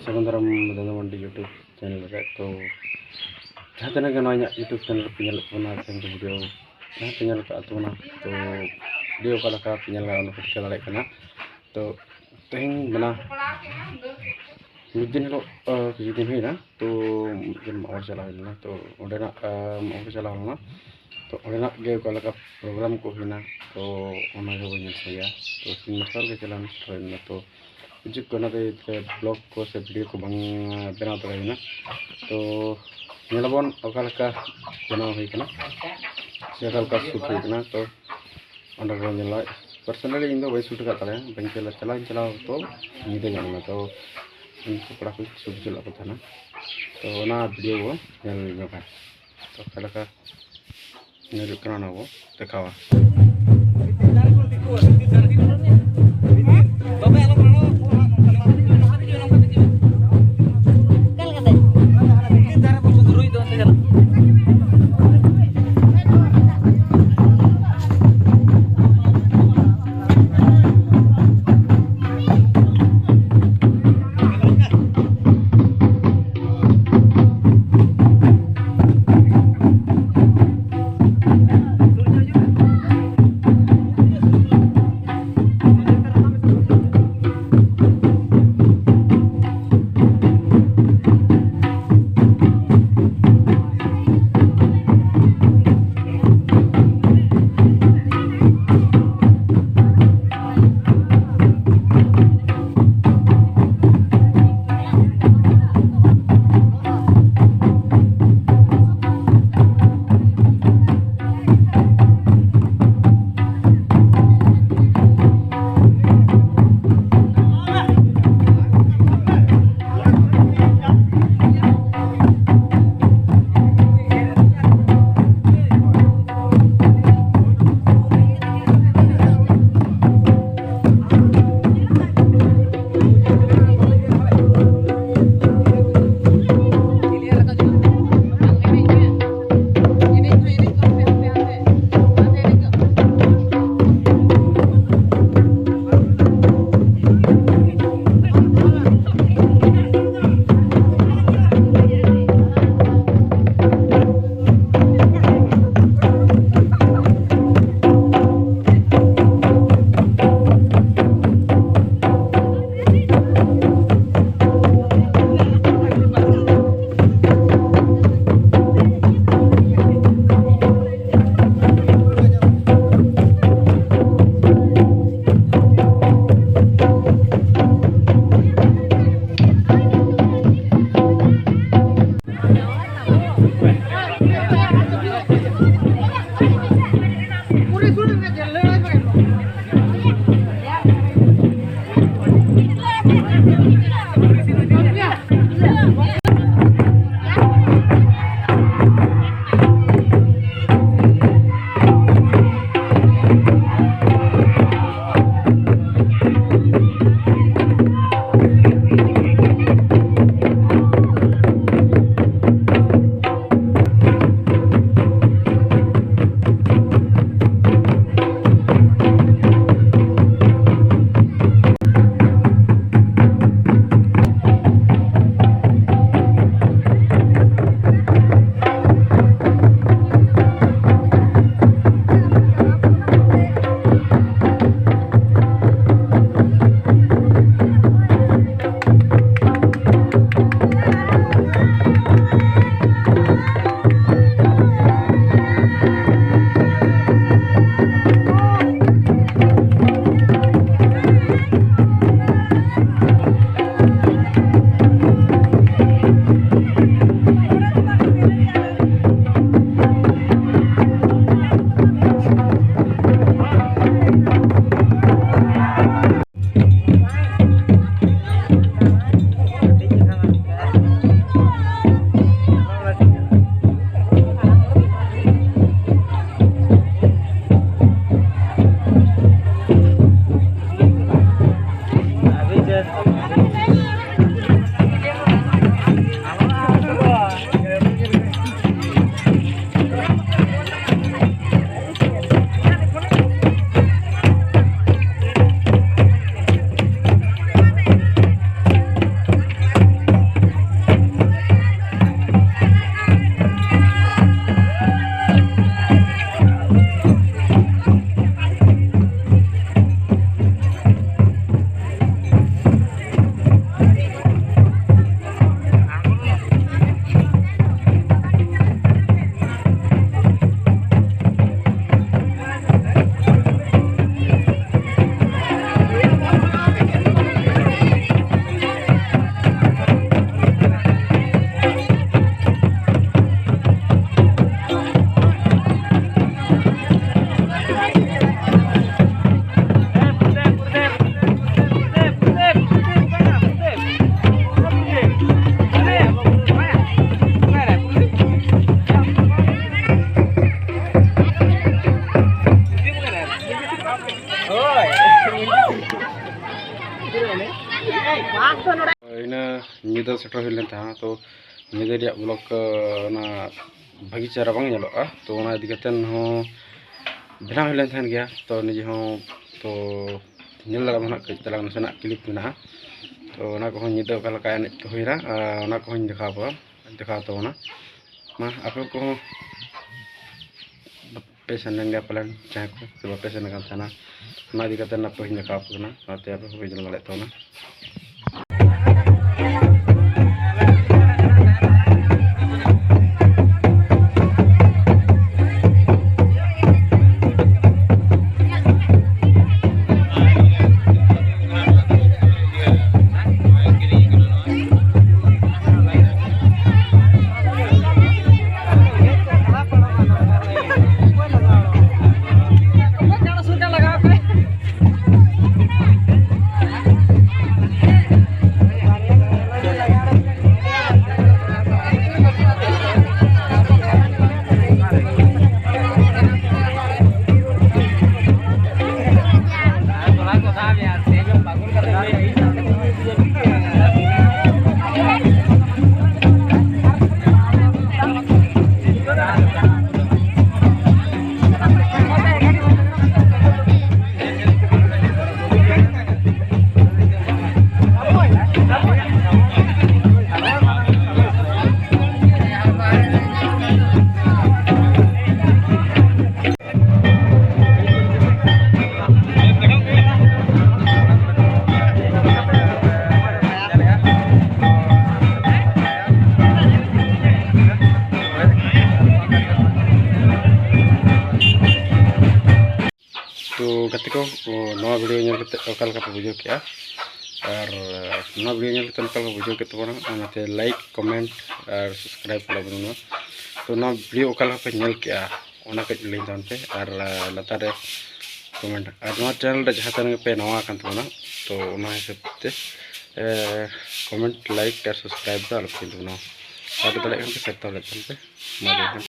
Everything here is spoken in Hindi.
Sagundaram Mandi YouTube channel re to jahah tinag gano'y YouTube channel pinyal ko na sa video na pinyal ka ato na to video kala ka pinyal ka ano ko lalik ka na to ting mana midin lo kijin hi na to jin maor chala na to onde na maor chala na to onde na ge kala ka program ko hina to ona go nyal saya to sinmasar ke chalan na to जो करना ब्लॉग को से वीडियो को बंग बना तो ना तो नेलबन अकालका बनाव हुई कना से अकालका शूट हुई कना तो अंडर को नेला पर्सनली इन दो वही शूट का तले बंग चला तो नीदे जाना तो इनको पड़ा कुछ शूट चला को था ना तो ना वीडियो वो नेल जोगा तो अकालका नेल करना वो दिखावा निदा सेटर हुई लेन था तो निदा रिया ब्लॉग भागी चेहरा बांग नेलोगा तो ओना इदी कतेन हो बनाव हुई लेन थान गया तो निजे हो तो नेल लगा ना कई तलांग नसेना क्लिप मेना तो ओना को निदा ओका लका एनेज को हुईरा ओना को दिखा तो ओना मा आपे को पेशन लेंगे पलन चाहे को तो पेशन का थाना ना इदी कतेन ना पहिन दिखा पना नाते आपे को जल लड़े तो ना तो गति को नवा वीडियो नेल कते ओकल का बुझो किया और नवा वीडियो नेल कते ओकल का बुझो के तबना ओनाते लाइक कमेंट और सब्सक्राइब करा बनुना तो नवा वीडियो ओकल पे नेल किया ओना के लिंक दान पे और लतारे कमेंट और नवा चैनल रे जहां तने पे नवा कान तबना तो ओना हिसाब ते कमेंट लाइक और सब्सक्राइब दा अलग किन बना और तले पे सेट तले पे मारे